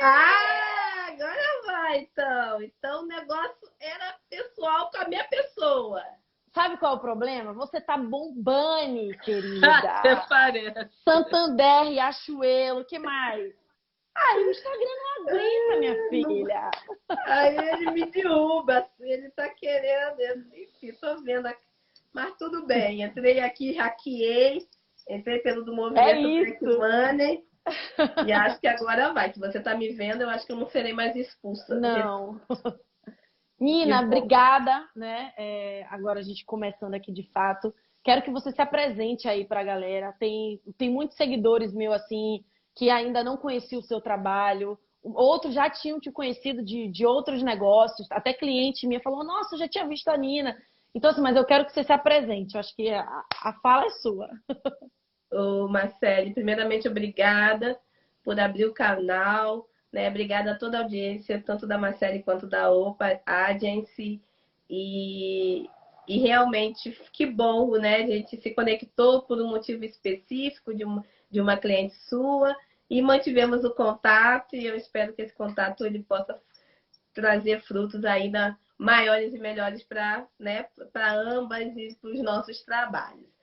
Ah, agora vai, então. Então o negócio era pessoal com a minha pessoa. Sabe qual é o problema? Você tá bombando, Até querida. parece. Santander, Riachuelo, o que mais? Ai, o Instagram não aguenta, minha Não- filha. Aí ele me derruba, ele tá querendo, enfim, tô vendo aqui. Mas tudo bem, entrei aqui, hackeei, entrei pelo do É movimento Black isso. Money e acho que agora vai. Se você tá me vendo, eu acho que eu não serei mais expulsa. Não. Que Nina, bom. obrigada, né? Agora a gente começando aqui de fato. Quero que você se apresente aí para a galera. Tem muitos seguidores meus assim que ainda não conheciam o seu trabalho. Outros já tinham te conhecido de outros negócios. Até cliente minha falou: Nossa, eu já tinha visto a Nina. Então, assim, mas eu quero que você se apresente. Eu acho que a fala é sua. Ô, Marcele, primeiramente, obrigada por abrir o canal, né? Obrigada a toda a audiência, tanto da Marcele quanto da Opa Agency. E, e realmente, que bom, né? A gente se conectou por um motivo específico de uma cliente sua e mantivemos o contato. E eu espero que esse contato ele possa trazer frutos ainda maiores e melhores para, né, para ambas e para os nossos trabalhos.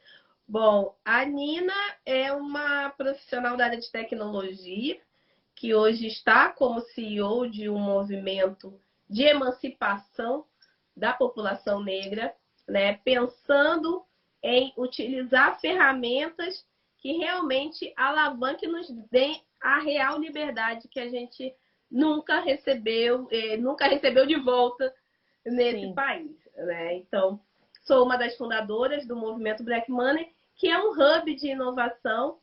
Bom, a Nina é uma profissional da área de tecnologia que hoje está como CEO de um movimento de emancipação da população negra, né, pensando em utilizar ferramentas que realmente alavanquem e nos deem a real liberdade que a gente nunca recebeu de volta nesse Sim. país, né? Então, sou uma das fundadoras do movimento Black Money, que é um hub de inovação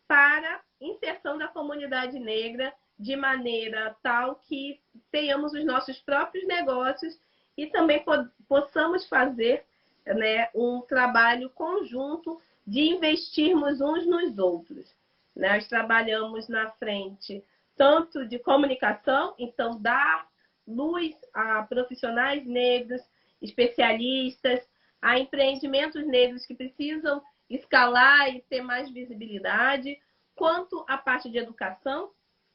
para inserção da comunidade negra de maneira tal que tenhamos os nossos próprios negócios e também possamos fazer, né, um trabalho conjunto de investirmos uns nos outros. Nós trabalhamos na frente tanto de comunicação, então dar luz a profissionais negros, especialistas, a empreendimentos negros que precisam escalar e ter mais visibilidade, quanto a parte de educação,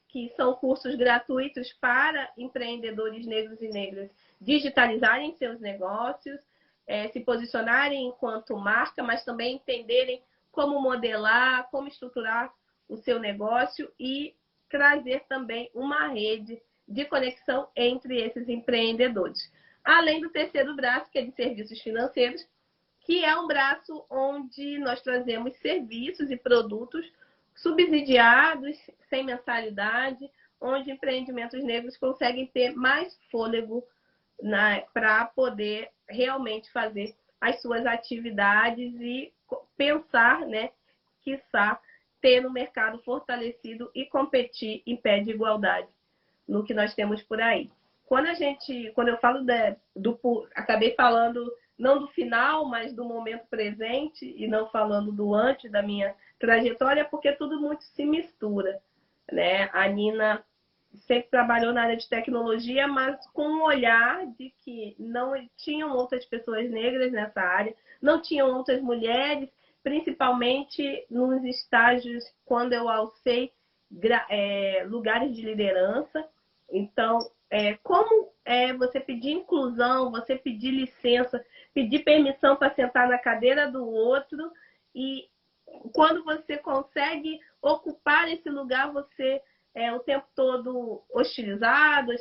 que são cursos gratuitos para empreendedores negros e negras digitalizarem seus negócios, se posicionarem enquanto marca, mas também entenderem como modelar, como estruturar o seu negócio e trazer também uma rede de conexão entre esses empreendedores. Além do terceiro braço, que é de serviços financeiros, que é um braço onde nós trazemos serviços e produtos subsidiados, sem mensalidade, onde empreendimentos negros conseguem ter mais fôlego para poder realmente fazer as suas atividades e pensar, né, quiçá, ter um mercado fortalecido e competir em pé de igualdade no que nós temos por aí. Quando eu falo acabei falando não do final, mas do momento presente e não falando do antes da minha trajetória, porque tudo muito se mistura, né? A Nina sempre trabalhou na área de tecnologia, mas com um olhar de que não tinham outras pessoas negras nessa área, não tinham outras mulheres, principalmente nos estágios quando eu alcei lugares de liderança. Então, como você pedir inclusão, você pedir licença, pedir permissão para sentar na cadeira do outro e quando você consegue ocupar esse lugar, você é o tempo todo hostilizada,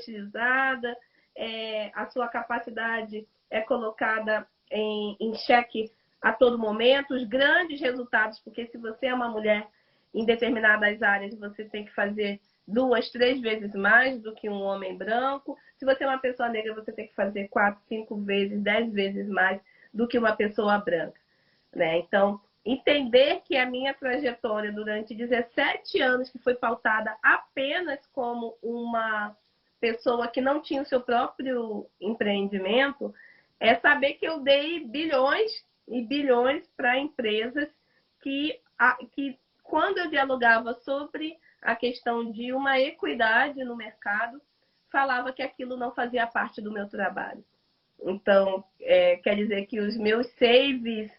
a sua capacidade é colocada em xeque a todo momento, os grandes resultados, porque se você é uma mulher em determinadas áreas, você tem que fazer 2, 3 vezes mais do que um homem branco. Se você é uma pessoa negra, você tem que fazer 4, 5 vezes, 10 vezes mais do que uma pessoa branca, né? Então, entender que a minha trajetória durante 17 anos, que foi pautada apenas como uma pessoa que não tinha o seu próprio empreendimento, é saber que eu dei bilhões e bilhões para empresas que, quando eu dialogava sobre a questão de uma equidade no mercado, falava que aquilo não fazia parte do meu trabalho. Então, quer dizer que os meus saves,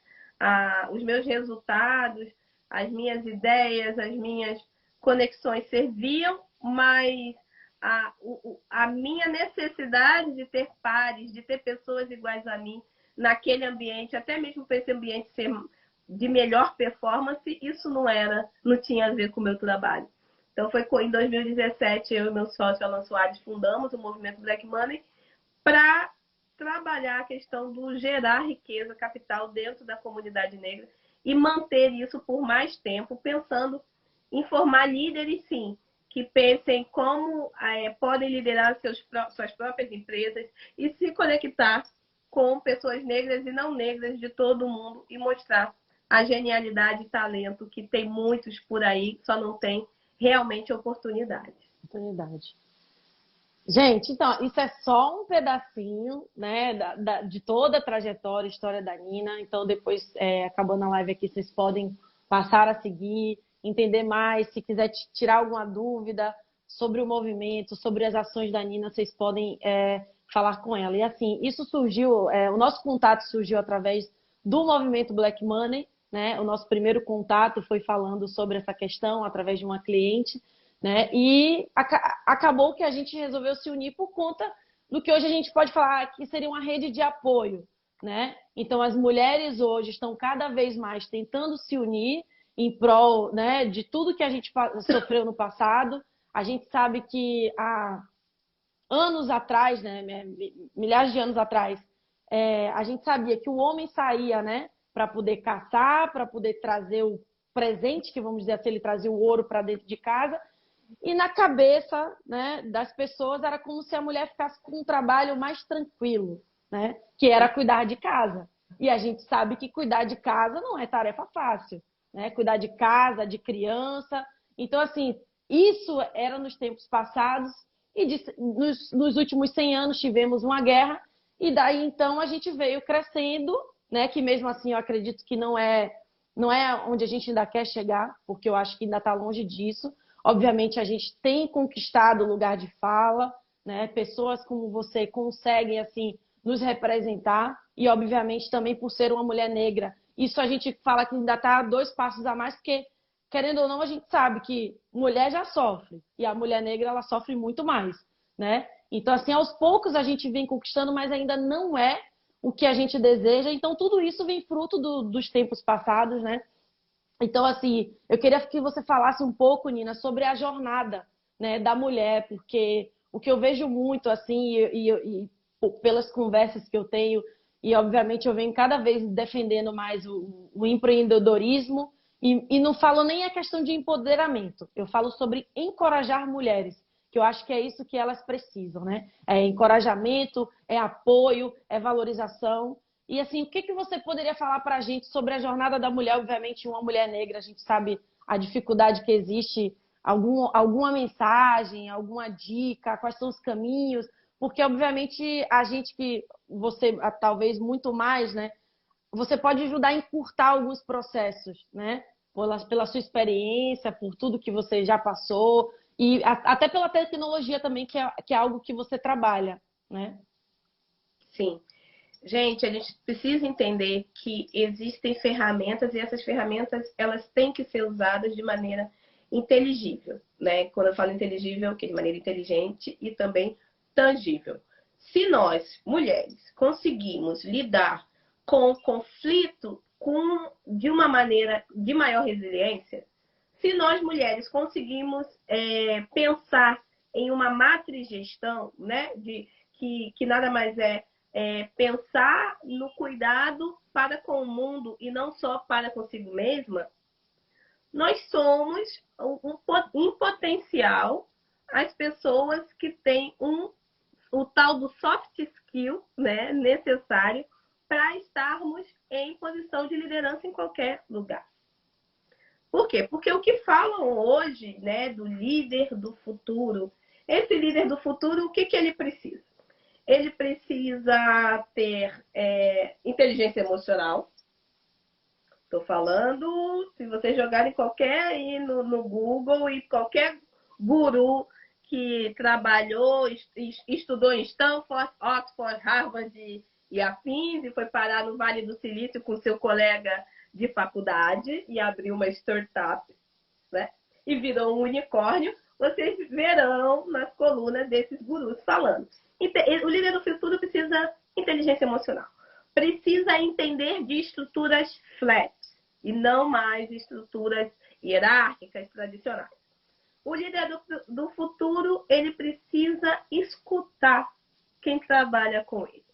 os meus resultados, as minhas ideias, as minhas conexões serviam, mas a minha necessidade de ter pares, de ter pessoas iguais a mim naquele ambiente, até mesmo para esse ambiente ser de melhor performance, isso não tinha a ver com o meu trabalho. Então foi em 2017, eu e meu sócio Alan Soares fundamos o movimento Black Money para trabalhar a questão do gerar riqueza, capital dentro da comunidade negra e manter isso por mais tempo, pensando em formar líderes, sim, que pensem como podem liderar suas próprias empresas e se conectar com pessoas negras e não negras de todo o mundo e mostrar a genialidade e talento que tem muitos por aí, só não tem realmente oportunidade. Gente, então, isso é só um pedacinho, né, de toda a trajetória, história da Nina. Então, depois, acabando a live aqui, vocês podem passar a seguir, entender mais. Se quiser tirar alguma dúvida sobre o movimento, sobre as ações da Nina, vocês podem falar com ela. E assim, isso surgiu, o nosso contato surgiu através do movimento Black Money, né? O nosso primeiro contato foi falando sobre essa questão através de uma cliente, né? E acabou que a gente resolveu se unir por conta do que hoje a gente pode falar que seria uma rede de apoio, né? Então, as mulheres hoje estão cada vez mais tentando se unir em prol, né, de tudo que a gente sofreu no passado. A gente sabe que há anos atrás, né, milhares de anos atrás, a gente sabia que o homem saía, né, para poder caçar, para poder trazer o presente, que vamos dizer assim, ele trazia o ouro para dentro de casa. E na cabeça, né, das pessoas era como se a mulher ficasse com um trabalho mais tranquilo, né, que era cuidar de casa. E a gente sabe que cuidar de casa não é tarefa fácil, né? Cuidar de casa, de criança. Então, assim, isso era nos tempos passados e nos últimos 100 anos tivemos uma guerra e daí então a gente veio crescendo, né? Que mesmo assim eu acredito que não é onde a gente ainda quer chegar, porque eu acho que ainda está longe disso. Obviamente, a gente tem conquistado o lugar de fala, né? Pessoas como você conseguem, assim, nos representar e, obviamente, também por ser uma mulher negra. Isso a gente fala que ainda está 2 passos a mais, porque, querendo ou não, a gente sabe que mulher já sofre e a mulher negra, ela sofre muito mais, né? Então, assim, aos poucos a gente vem conquistando, mas ainda não é o que a gente deseja. Então, tudo isso vem fruto dos tempos passados, né? Então, assim, eu queria que você falasse um pouco, Nina, sobre a jornada, né, da mulher, porque o que eu vejo muito, assim, e pelas conversas que eu tenho, e obviamente eu venho cada vez defendendo mais o empreendedorismo, e não falo nem a questão de empoderamento, eu falo sobre encorajar mulheres, que eu acho que é isso que elas precisam, né? É encorajamento, é apoio, é valorização. E assim, o que você poderia falar para a gente sobre a jornada da mulher? Obviamente, uma mulher negra, a gente sabe a dificuldade que existe, alguma mensagem, alguma dica, quais são os caminhos, porque obviamente a gente que você talvez muito mais, né? Você pode ajudar a encurtar alguns processos, né? Pela sua experiência, por tudo que você já passou e até pela tecnologia também, que é algo que você trabalha, né? Sim. Gente, a gente precisa entender que existem ferramentas e essas ferramentas elas têm que ser usadas de maneira inteligível, né? Quando eu falo inteligível, que de maneira inteligente e também tangível. Se nós, mulheres, conseguimos lidar com o conflito de uma maneira de maior resiliência, se nós, mulheres, conseguimos pensar em uma matrigestão, né? Que nada mais pensar no cuidado para com o mundo e não só para consigo mesma, nós somos em potencial as pessoas que têm o tal do soft skill, né, necessário para estarmos em posição de liderança em qualquer lugar. Por quê? Porque o que falam hoje, né, do líder do futuro, esse líder do futuro, o que ele precisa? Ele precisa ter inteligência emocional. Estou falando, se vocês jogarem qualquer aí no Google e qualquer guru que trabalhou, estudou em Stanford, Oxford, Harvard e afins, e foi parar no Vale do Silício com seu colega de faculdade e abriu uma startup, né? E virou um unicórnio, vocês verão nas colunas coluna desses gurus falando. O líder do futuro precisa de inteligência emocional. Precisa entender de estruturas flat e não mais estruturas hierárquicas tradicionais. O líder do futuro, ele precisa escutar quem trabalha com ele.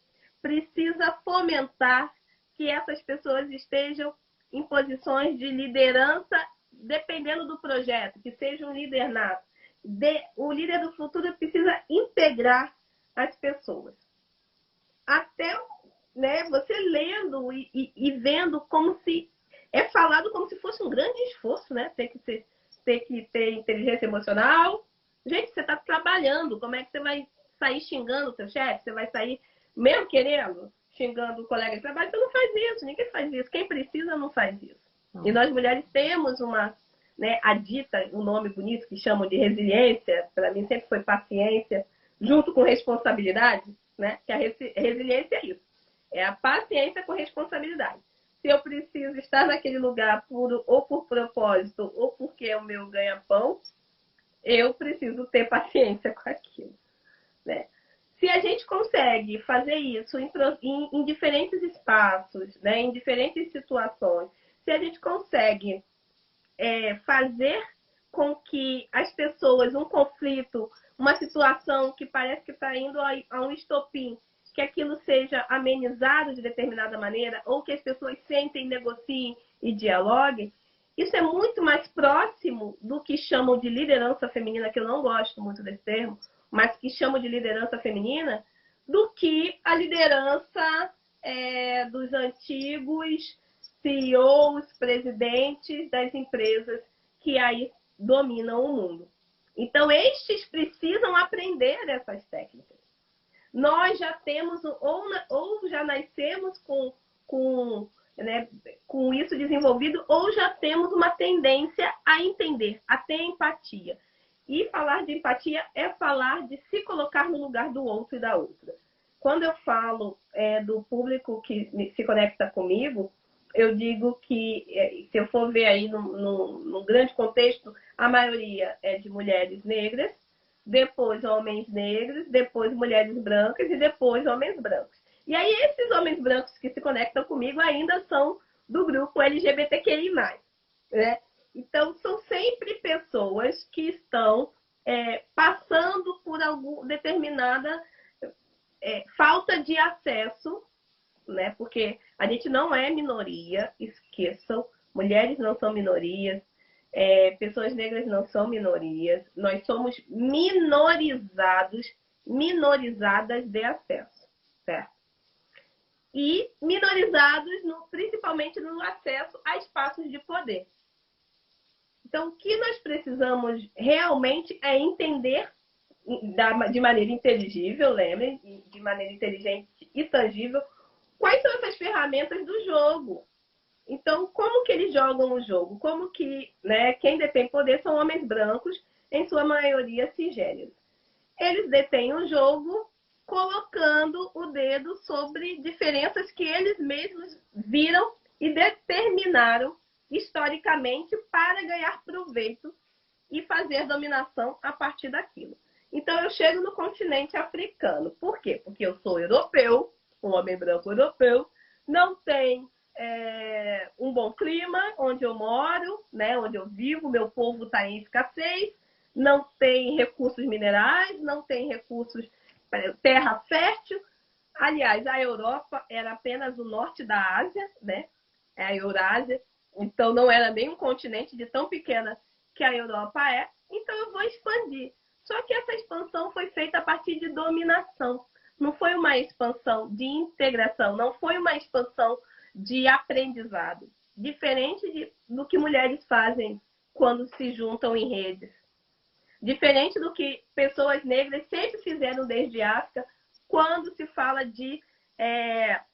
Precisa fomentar que essas pessoas estejam em posições de liderança, dependendo do projeto, que seja um líder nato. O líder do futuro precisa integrar as pessoas. Até, né, você lendo e vendo como se... É falado como se fosse um grande esforço, né? Tem que ter inteligência emocional. Gente, você está trabalhando. Como é que você vai sair xingando o seu chefe? Você vai sair, mesmo querendo, xingando o colega de trabalho? Você não faz isso. Ninguém faz isso. Quem precisa não faz isso. E nós mulheres temos uma... Né, a dita, um nome bonito que chamam de resiliência, para mim sempre foi paciência, junto com responsabilidade, né? Que a resiliência é isso. É a paciência com responsabilidade. Se eu preciso estar naquele lugar ou por propósito ou porque é o meu ganha-pão, eu preciso ter paciência com aquilo, né? Se a gente consegue fazer isso em diferentes espaços, né, em diferentes situações, se a gente consegue fazer com que as pessoas, um conflito, uma situação que parece que está indo a um estopim, que aquilo seja amenizado de determinada maneira, ou que as pessoas sentem, negociem e dialoguem, isso é muito mais próximo do que chamam de liderança feminina, que eu não gosto muito desse termo, mas que chamam de liderança feminina, do que a liderança dos antigos CEOs, presidentes das empresas que aí dominam o mundo. Então, estes precisam aprender essas técnicas. Nós já temos, ou já nascemos com isso desenvolvido, ou já temos uma tendência a entender, a ter empatia. E falar de empatia é falar de se colocar no lugar do outro e da outra. Quando eu falo do público que se conecta comigo, eu digo que, se eu for ver aí num grande contexto, a maioria é de mulheres negras, depois homens negros, depois mulheres brancas e depois homens brancos. E aí esses homens brancos que se conectam comigo ainda são do grupo LGBTQI+, né? Então, são sempre pessoas que estão passando por alguma determinada falta de acesso, né? Porque a gente não é minoria, esqueçam, mulheres não são minorias, pessoas negras não são minorias, nós somos minorizadas de acesso, certo? E minorizados principalmente no acesso a espaços de poder. Então, o que nós precisamos realmente é entender de maneira inteligível, lembrem, de maneira inteligente e tangível, quais são essas ferramentas do jogo. Então, como que eles jogam o jogo? Como que, né, quem detém poder são homens brancos, em sua maioria cisgêneros. Eles detêm o jogo colocando o dedo sobre diferenças que eles mesmos viram e determinaram historicamente para ganhar proveito e fazer dominação a partir daquilo. Então, eu chego no continente africano. Por quê? Porque eu sou europeu, um homem branco europeu, não tem um bom clima onde eu moro, né, onde eu vivo, meu povo está em escassez, não tem recursos minerais, não tem recursos, terra fértil. Aliás, a Europa era apenas o norte da Ásia, né? A Eurásia, então não era nem um continente de tão pequena que a Europa é, então eu vou expandir. Só que essa expansão foi feita a partir de dominação. Não foi uma expansão de integração, não foi uma expansão de aprendizado. Diferente do que mulheres fazem quando se juntam em redes. Diferente do que pessoas negras sempre fizeram desde a África quando se fala de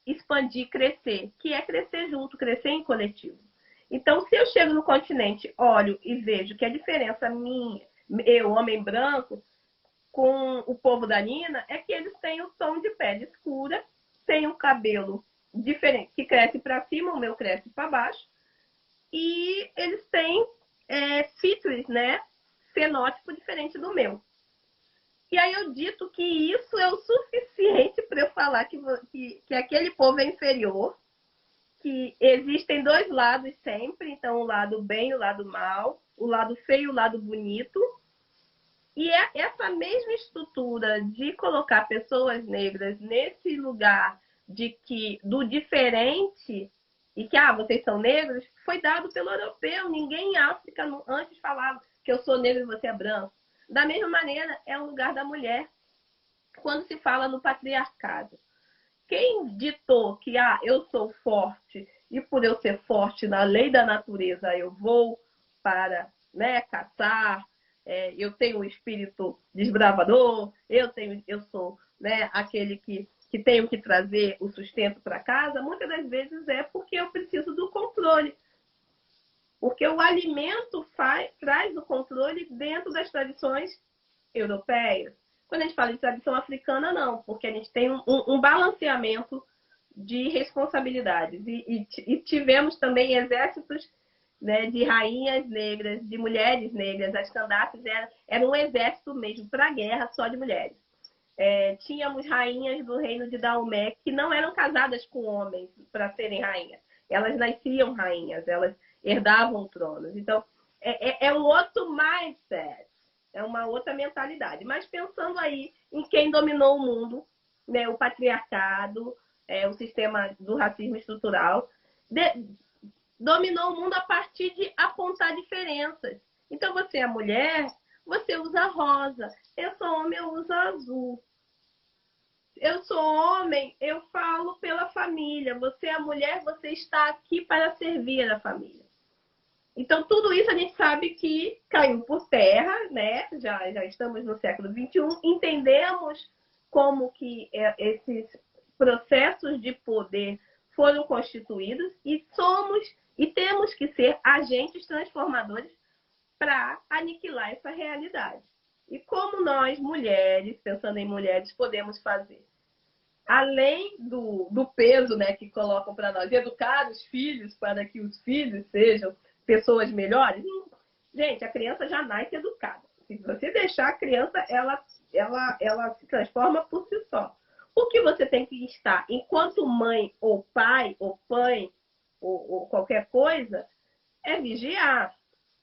expandir, crescer, que é crescer junto, crescer em coletivo. Então, se eu chego no continente, olho e vejo que a diferença minha, eu, homem branco, com o povo da Nina, é que eles têm o tom de pele escura, têm um cabelo diferente, que cresce para cima, o meu cresce para baixo, e eles têm features, né, fenótipo diferente do meu. E aí eu dito que isso é o suficiente para eu falar que aquele povo é inferior, que existem dois lados sempre, então o lado bem e o lado mal, o lado feio e o lado bonito. E é essa mesma estrutura de colocar pessoas negras nesse lugar do diferente e que, vocês são negros, foi dado pelo europeu. Ninguém em África antes falava que eu sou negro e você é branco. Da mesma maneira, é o lugar da mulher quando se fala no patriarcado. Quem ditou que eu sou forte e por eu ser forte na lei da natureza eu vou para caçar, eu tenho um espírito desbravador, eu sou aquele que tenho que trazer o sustento para casa, muitas das vezes é porque eu preciso do controle. Porque o alimento traz o controle dentro das tradições europeias. Quando a gente fala de tradição africana, não, porque a gente tem um balanceamento de responsabilidades. E tivemos também exércitos de rainhas negras, de mulheres negras. As candaces eram um exército mesmo para a guerra só de mulheres. Tínhamos rainhas do reino de Daomé que não eram casadas com homens para serem rainhas. Elas nasciam rainhas, elas herdavam tronos. Então, é um outro mindset. É uma outra mentalidade. Mas pensando aí em quem dominou o mundo, o patriarcado, o sistema do racismo estrutural, dominou o mundo a partir de apontar diferenças. Então, você é mulher, você usa rosa. Eu sou homem, eu uso azul. Eu sou homem, eu falo pela família. Você é mulher, você está aqui para servir a família. Então, tudo isso a gente sabe que caiu por terra, né? Já estamos no século XXI, entendemos como que esses processos de poder foram constituídos e temos que ser agentes transformadores para aniquilar essa realidade. E como nós, mulheres, pensando em mulheres, podemos fazer? Além do peso que colocam para nós, educar os filhos para que os filhos sejam pessoas melhores, gente, a criança já nasce educada. Se você deixar a criança, ela se transforma por si só. O que você tem que estar, enquanto mãe ou pai ou qualquer coisa, é vigiar,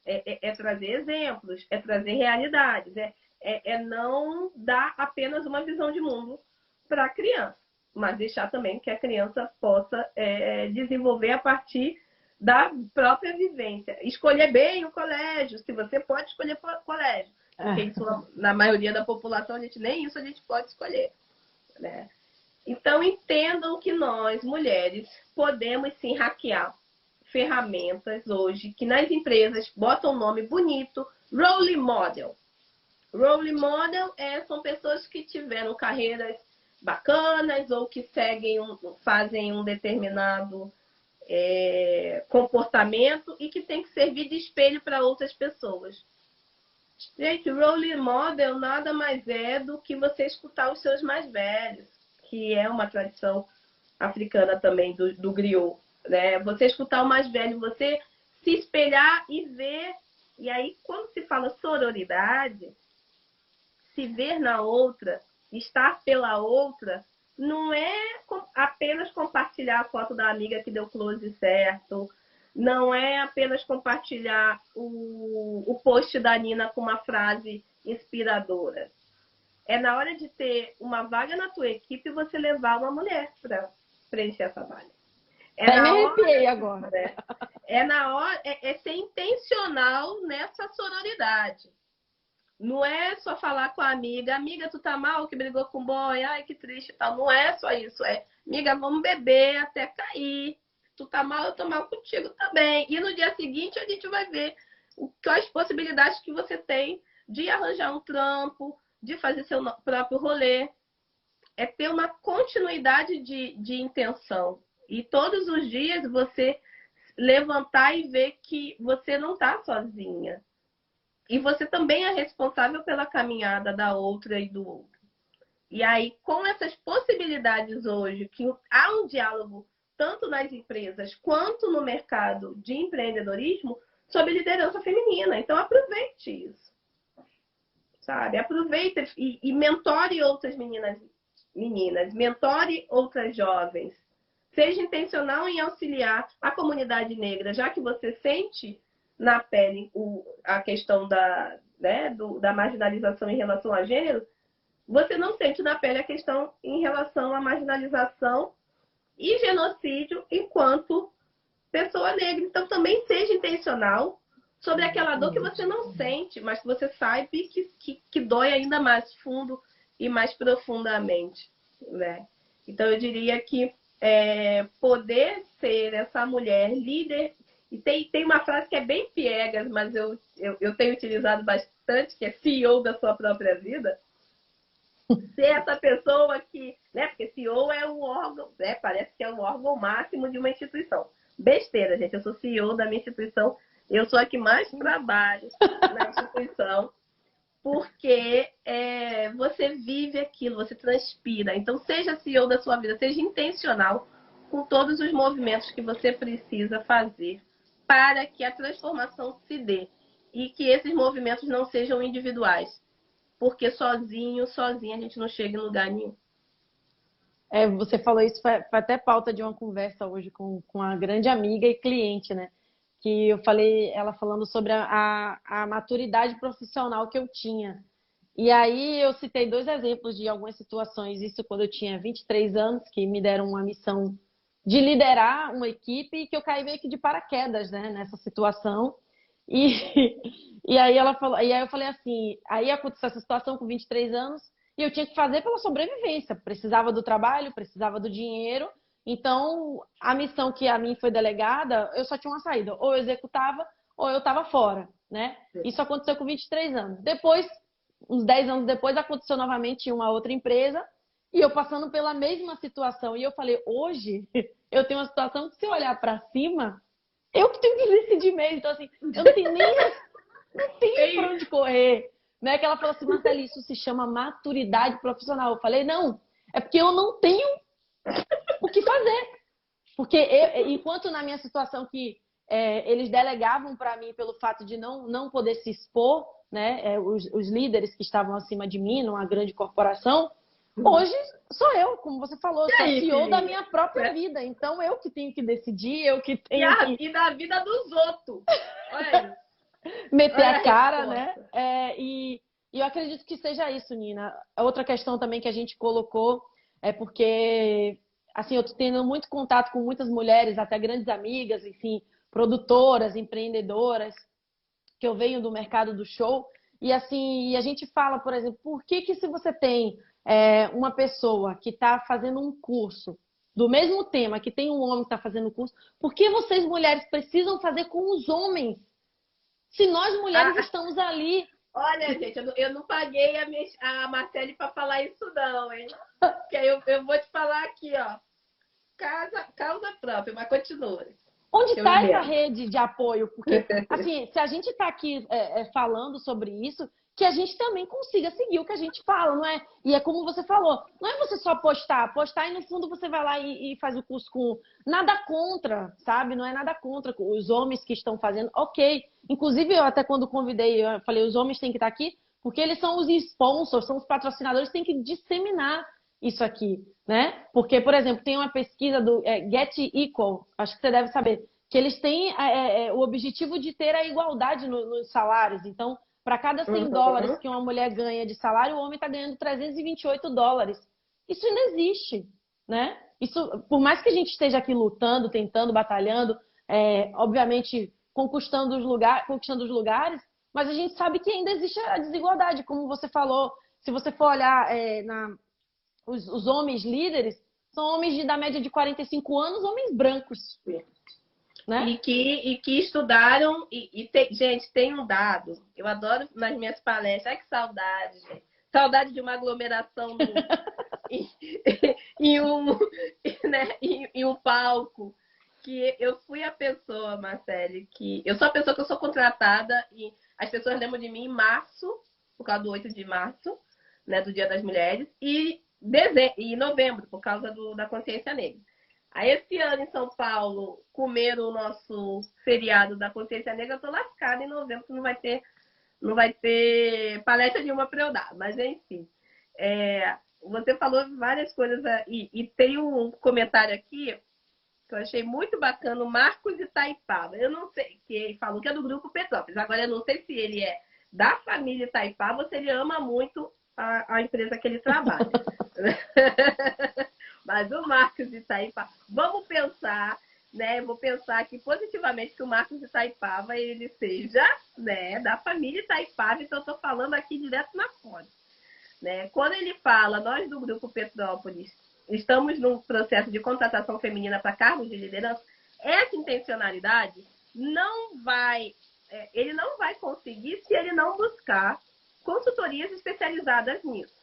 é trazer exemplos, é trazer realidades, é não dar apenas uma visão de mundo para a criança, mas deixar também que a criança possa desenvolver a partir da própria vivência. Escolher bem o colégio, se você pode escolher o colégio. Porque isso, na maioria da população, nem isso a gente pode escolher. Né? Então, entendam que nós, mulheres, podemos sim hackear ferramentas hoje que nas empresas botam um nome bonito, role model. Role model são pessoas que tiveram carreiras bacanas ou que fazem um determinado comportamento e que tem que servir de espelho para outras pessoas. Gente, role model nada mais é do que você escutar os seus mais velhos, que é uma tradição africana também do griot, né? Você escutar o mais velho, você se espelhar e ver. E aí, quando se fala sororidade, se ver na outra, estar pela outra, não é apenas compartilhar a foto da amiga que deu close certo, não é apenas compartilhar o post da Nina com uma frase inspiradora. É na hora de ter uma vaga na tua equipe você levar uma mulher para preencher essa vaga. Me arrepiei agora. É ser intencional nessa sororidade. Não é só falar com a amiga, tu tá mal, que brigou com o boy, ai, que triste e tal. Não é só isso, amiga, vamos beber até cair. Tu tá mal, eu tô mal contigo também. E no dia seguinte a gente vai ver quais possibilidades que você tem de arranjar um trampo, de fazer seu próprio rolê. É ter uma continuidade de intenção. E todos os dias você levantar e ver que você não tá sozinha. E você também é responsável pela caminhada da outra e do outro. E aí, com essas possibilidades hoje, que há um diálogo tanto nas empresas quanto no mercado de empreendedorismo sobre liderança feminina. Então, aproveite isso. sabe? Aproveita e mentore outras meninas, mentore outras jovens. Seja intencional em auxiliar a comunidade negra, já que você sente na pele a questão da marginalização em relação a gênero, você não sente na pele a questão em relação à marginalização e genocídio enquanto pessoa negra. Então, também seja intencional sobre aquela dor que você não sente, mas que você sabe que dói ainda mais fundo e mais profundamente, né? Então, eu diria que poder ser essa mulher líder, e tem uma frase que é bem piegas, mas eu tenho utilizado bastante, que é CEO da sua própria vida. Ser essa pessoa que, né, porque CEO é o órgão, né, parece que é o órgão máximo de uma instituição. Besteira, gente, eu sou CEO da minha instituição, eu sou a que mais trabalho na instituição, porque você vive aquilo, você transpira. Então, seja CEO da sua vida, seja intencional com todos os movimentos que você precisa fazer para que a transformação se dê e que esses movimentos não sejam individuais, porque sozinha a gente não chega em lugar nenhum. Você falou isso, foi até pauta de uma conversa hoje com uma grande amiga e cliente, né? Que eu falei, ela falando sobre a maturidade profissional que eu tinha. E aí eu citei 2 exemplos de algumas situações, isso quando eu tinha 23 anos, que me deram uma missão de liderar uma equipe e que eu caí meio que de paraquedas, né, nessa situação. E, e aí ela falou, e aí eu falei assim, aí aconteceu essa situação com 23 anos e eu tinha que fazer pela sobrevivência, precisava do trabalho, precisava do dinheiro. Então, a missão que a mim foi delegada, eu só tinha uma saída, ou eu executava ou eu estava fora, né? Isso aconteceu com 23 anos. Depois, uns 10 anos depois, aconteceu novamente em uma outra empresa e eu passando pela mesma situação. E eu falei, hoje eu tenho uma situação que se eu olhar para cima, eu que tenho que decidir mesmo. Então, assim, eu não tenho nem para onde correr. Né? Que ela falou assim, Marcela, isso se chama maturidade profissional. Eu falei, não, é porque eu não tenho o que fazer. Porque enquanto na minha situação que eles delegavam para mim pelo fato de não poder se expor, né? Os líderes que estavam acima de mim, numa grande corporação, hoje sou eu, como você falou, sou CEO da minha própria vida. Então eu que tenho que decidir, eu que tenho E da vida dos outros. Olha meter a cara, né? E eu acredito que seja isso, Nina. Outra questão também que a gente colocou é porque, assim, eu tô tendo muito contato com muitas mulheres, até grandes amigas, enfim, produtoras, empreendedoras, que eu venho do mercado do show. E assim, a gente fala, por exemplo, por que se você tem uma pessoa que está fazendo um curso do mesmo tema, que tem um homem que está fazendo o curso, por que vocês mulheres precisam fazer com os homens? Se nós mulheres estamos ali. Olha, gente, eu não paguei a Marcele para falar isso não, hein? Porque eu vou te falar aqui, ó. Causa própria, mas continua. Onde está essa rede de apoio? Porque, assim, se a gente está aqui falando sobre isso, que a gente também consiga seguir o que a gente fala, não é? E é como você falou, não é você só postar e no fundo você vai lá e faz o curso com... Nada contra, sabe? Não é nada contra os homens que estão fazendo, ok. Inclusive, eu até quando convidei, eu falei, os homens têm que estar aqui, porque eles são os sponsors, são os patrocinadores, têm que disseminar isso aqui, né? Porque, por exemplo, tem uma pesquisa do Get Equal, acho que você deve saber, que eles têm o objetivo de ter a igualdade nos salários. Então, para cada 100 dólares que uma mulher ganha de salário, o homem está ganhando 328 dólares. Isso ainda existe, né? Isso, por mais que a gente esteja aqui lutando, tentando, batalhando, obviamente conquistando os lugares, mas a gente sabe que ainda existe a desigualdade, como você falou. Se você for olhar os homens líderes, são homens da média de 45 anos, homens brancos. Né? E que estudaram, gente, tem um dado, eu adoro nas minhas palestras, ai que saudade, gente. Saudade de uma aglomeração em um palco, que eu fui a pessoa, Marcele, que eu sou a pessoa que eu sou contratada e as pessoas lembram de mim em março, por causa do 8 de março, né, do Dia das Mulheres, e novembro, por causa da consciência negra. Aí, esse ano em São Paulo, comeram o nosso feriado da consciência negra, eu tô lascada em novembro, que não não vai ter palestra nenhuma para eu dar, mas enfim. Você falou várias coisas e tem um comentário aqui que eu achei muito bacana, o Marcos Itaipava. Eu não sei, que ele falou que é do Grupo Petrópolis. Agora, eu não sei se ele é da família Itaipava ou se ele ama muito a empresa que ele trabalha. Mas o Marcos Itaipava, vamos pensar, né? Vou pensar aqui positivamente que o Marcos Itaipava ele seja, né, da família Itaipava, então eu estou falando aqui direto na fonte. Né? Quando ele fala, nós do Grupo Petrópolis estamos num processo de contratação feminina para cargos de liderança, essa intencionalidade ele não vai conseguir se ele não buscar consultorias especializadas nisso.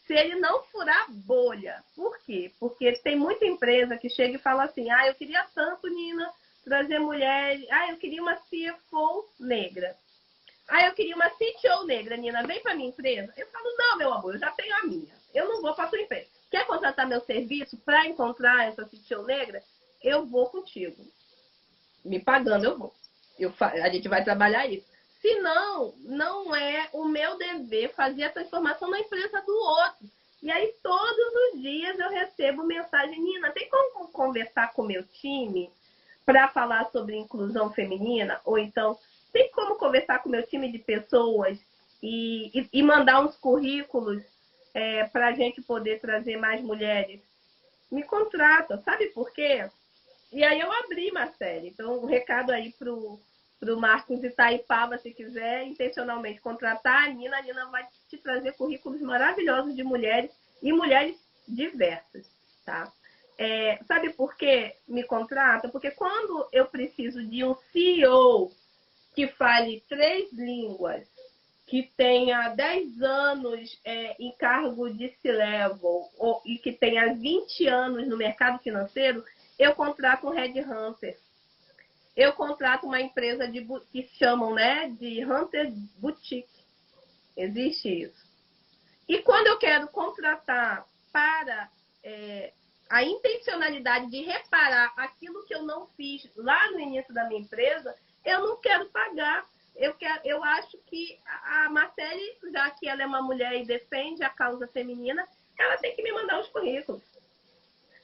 Se ele não furar bolha. Por quê? Porque tem muita empresa que chega e fala assim, eu queria tanto, Nina, trazer mulheres, eu queria uma CFO negra. Eu queria uma CTO negra, Nina, vem para minha empresa. Eu falo, não, meu amor, eu já tenho a minha. Eu não vou para a sua empresa. Quer contratar meu serviço para encontrar essa CTO negra? Eu vou contigo. Me pagando, eu vou. A gente vai trabalhar isso. Se não, não é o meu dever fazer a transformação na empresa do outro. E aí, todos os dias eu recebo mensagem, Nina, tem como conversar com o meu time para falar sobre inclusão feminina? Ou então, tem como conversar com o meu time de pessoas e mandar uns currículos para a gente poder trazer mais mulheres? Me contrata, sabe por quê? E aí eu abri, Marcele. Então, um recado aí pro Marcos Itaipava, se quiser intencionalmente contratar a Nina vai te trazer currículos maravilhosos de mulheres e mulheres diversas, tá? Sabe por que me contrata? Porque quando eu preciso de um CEO que fale 3 línguas, que tenha 10 anos em cargo de C-Level e que tenha 20 anos no mercado financeiro, eu contrato um headhunter. Eu contrato uma empresa que chamam, né, de Hunter Boutique. Existe isso. E quando eu quero contratar para a intencionalidade de reparar aquilo que eu não fiz lá no início da minha empresa, eu não quero pagar. Eu acho que a Marcele, já que ela é uma mulher e defende a causa feminina, ela tem que me mandar os currículos.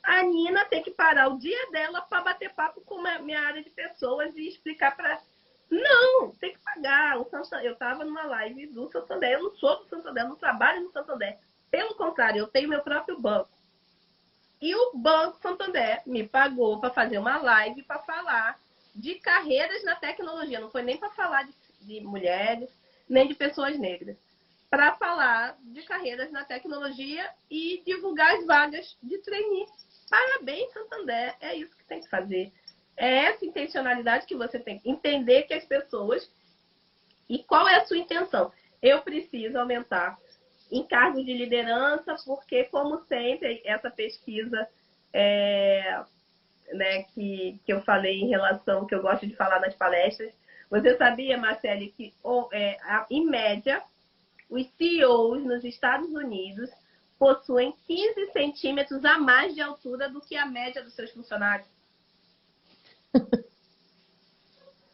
A Nina tem que parar o dia dela para bater papo com a minha área de pessoas e explicar para... Não, tem que pagar. Eu estava numa live do Santander, eu não sou do Santander, eu não trabalho no Santander. Pelo contrário, eu tenho meu próprio banco. E o Banco Santander me pagou para fazer uma live para falar de carreiras na tecnologia. Não foi nem para falar de mulheres, nem de pessoas negras. Para falar de carreiras na tecnologia e divulgar as vagas de trainee. Parabéns, Santander. É isso que tem que fazer. É essa intencionalidade que você tem que entender que as pessoas... E qual é a sua intenção? Eu preciso aumentar em cargos de liderança, porque, como sempre, essa pesquisa né, que eu falei em relação, que eu gosto de falar nas palestras, você sabia, Marcele, que em média, os CEOs nos Estados Unidos possuem 15 centímetros a mais de altura do que a média dos seus funcionários?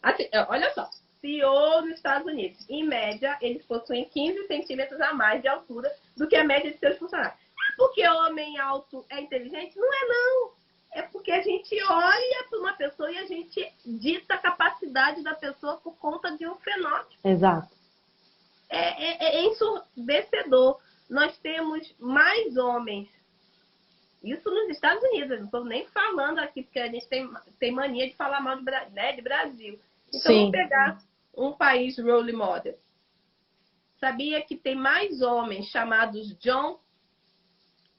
Assim, olha só, CEO nos Estados Unidos, em média, eles possuem 15 centímetros a mais de altura do que a média de seus funcionários. É porque homem alto é inteligente? Não é, não. É porque a gente olha para uma pessoa e a gente dita a capacidade da pessoa por conta de um fenótipo. Exato. É ensurdecedor. Nós temos mais homens. Isso nos Estados Unidos. Eu não estou nem falando aqui, porque a gente tem mania de falar mal de Brasil. Então, Sim. vamos pegar um país role model. Sabia que tem mais homens chamados John,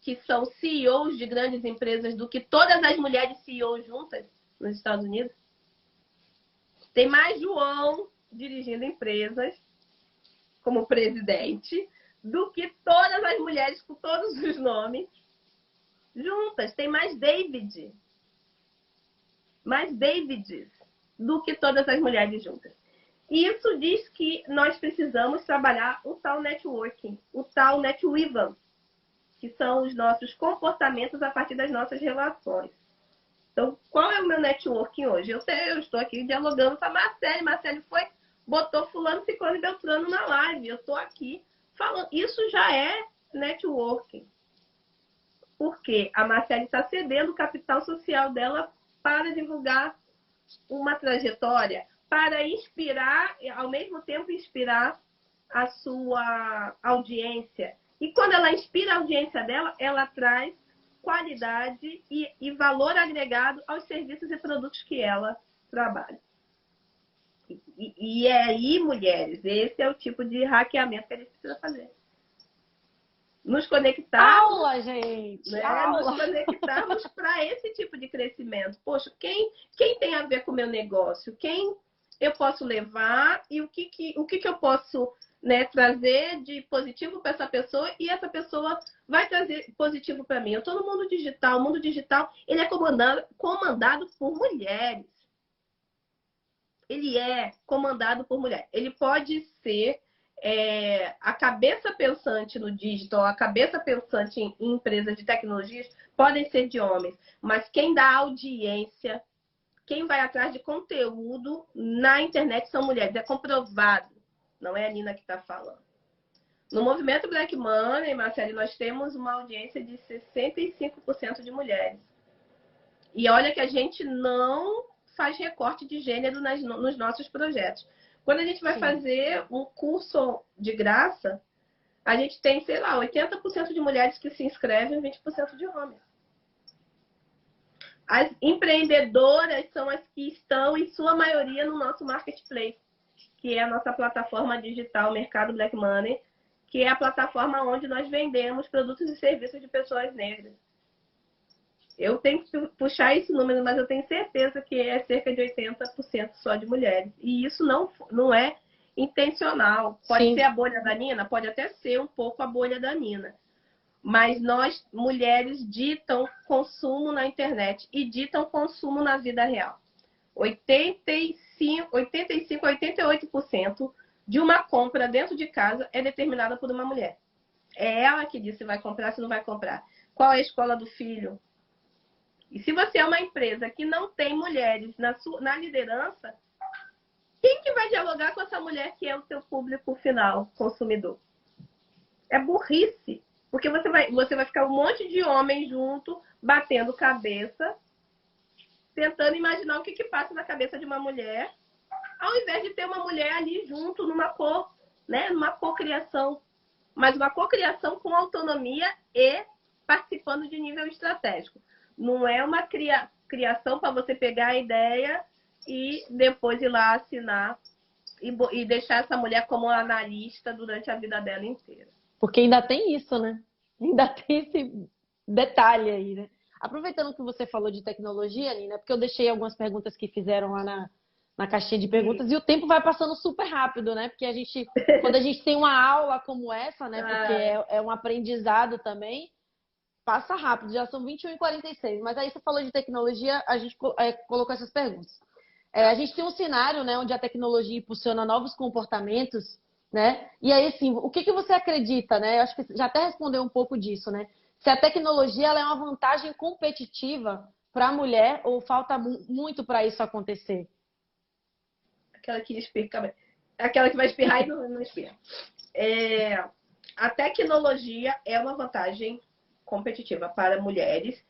que são CEOs de grandes empresas, do que todas as mulheres CEOs juntas nos Estados Unidos? Tem mais João dirigindo empresas como presidente do que todas as mulheres com todos os nomes juntas. Tem mais Davids do que todas as mulheres juntas. E isso diz que nós precisamos trabalhar o tal networking, o tal netweaving, que são os nossos comportamentos a partir das nossas relações. Então, qual é o meu networking hoje? Eu estou aqui dialogando com a Marcele. Marcele foi botou fulano, ciclano e beltrano na live. Eu estou aqui falando. Isso já é networking. Porque a Marcele está cedendo o capital social dela para divulgar uma trajetória, para inspirar, ao mesmo tempo inspirar a sua audiência. E quando ela inspira a audiência dela, ela traz qualidade e valor agregado aos serviços e produtos que ela trabalha. E é aí, mulheres, esse é o tipo de hackeamento que a gente precisa fazer. Nos conectar. Aula, gente! Né? Aula. Nos conectarmos para esse tipo de crescimento. Poxa, quem tem a ver com o meu negócio? Quem eu posso levar e o que eu posso, né, trazer de positivo para essa pessoa e essa pessoa vai trazer positivo para mim. Eu estou no mundo digital. O mundo digital ele é comandado por mulheres. Ele é comandado por mulheres. Ele pode ser a cabeça pensante no digital, a cabeça pensante em empresas de tecnologias podem ser de homens, mas quem dá audiência, quem vai atrás de conteúdo na internet são mulheres. É comprovado. Não é a Nina que está falando. No movimento Black Money, Marcele, nós temos uma audiência de 65% de mulheres. E olha que a gente não faz recorte de gênero nos nossos projetos. Quando a gente vai fazer um curso de graça, a gente tem, sei lá, 80% de mulheres que se inscrevem e 20% de homens. As empreendedoras são as que estão, em sua maioria, no nosso marketplace, que é a nossa plataforma digital Mercado Black Money, que é a plataforma onde nós vendemos produtos e serviços de pessoas negras. Eu tenho que puxar esse número, mas eu tenho certeza que é cerca de 80% só de mulheres. E isso não é intencional. Pode ser a bolha da Nina? Pode até ser um pouco a bolha da Nina. Mas nós, mulheres, ditam consumo na internet e ditam consumo na vida real. 85 a 88% de uma compra dentro de casa é determinada por uma mulher. É ela que diz se vai comprar, se não vai comprar. Qual é a escola do filho? E se você é uma empresa que não tem mulheres na liderança, quem que vai dialogar com essa mulher que é o seu público final, consumidor? É burrice. Porque você vai ficar um monte de homens junto, batendo cabeça, tentando imaginar o que passa na cabeça de uma mulher, ao invés de ter uma mulher ali junto numa cocriação. Mas uma cocriação com autonomia e participando de nível estratégico. Não é uma criação para você pegar a ideia e depois ir lá assinar e deixar essa mulher como analista durante a vida dela inteira. Porque ainda tem isso, né? Ainda tem esse detalhe aí, né? Aproveitando que você falou de tecnologia, Nina, porque eu deixei algumas perguntas que fizeram lá na caixinha de perguntas e o tempo vai passando super rápido, né? Porque quando a gente tem uma aula como essa, né? Porque é um aprendizado também, passa rápido, já são 21h46. Mas aí você falou de tecnologia, a gente colocou essas perguntas. A gente tem um cenário, né, onde a tecnologia impulsiona novos comportamentos, né? E aí, assim, o que você acredita, né? Eu acho que já até respondeu um pouco disso, né? Se a tecnologia ela é uma vantagem competitiva para a mulher ou falta muito para isso acontecer? Aquela que espirra, aquela que vai espirrar e não espirra. A tecnologia é uma vantagem competitiva para mulheres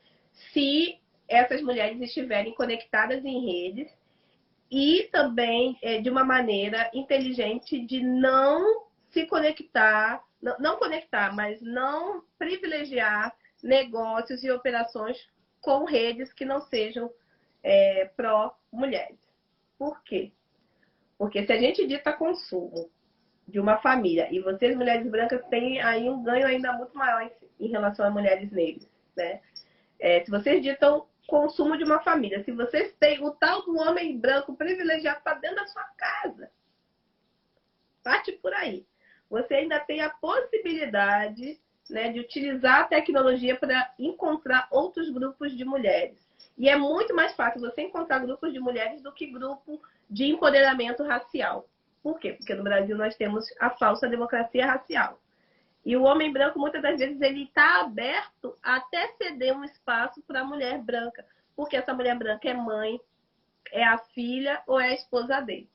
se essas mulheres estiverem conectadas em redes e também de uma maneira inteligente de não se conectar, não conectar, mas não privilegiar negócios e operações com redes que não sejam pró-mulheres. Por quê? Porque se a gente dita consumo de uma família e vocês, mulheres brancas, têm aí um ganho ainda muito maior em relação a mulheres negras, né? Se vocês ditam consumo de uma família, se vocês têm o tal do homem branco privilegiado para dentro da sua casa, parte por aí. Você ainda tem a possibilidade, né, de utilizar a tecnologia para encontrar outros grupos de mulheres. E é muito mais fácil você encontrar grupos de mulheres do que grupo de empoderamento racial. Por quê? Porque no Brasil nós temos a falsa democracia racial. E o homem branco, muitas das vezes, ele está aberto a até ceder um espaço para a mulher branca. Porque essa mulher branca é mãe, é a filha ou é a esposa dele.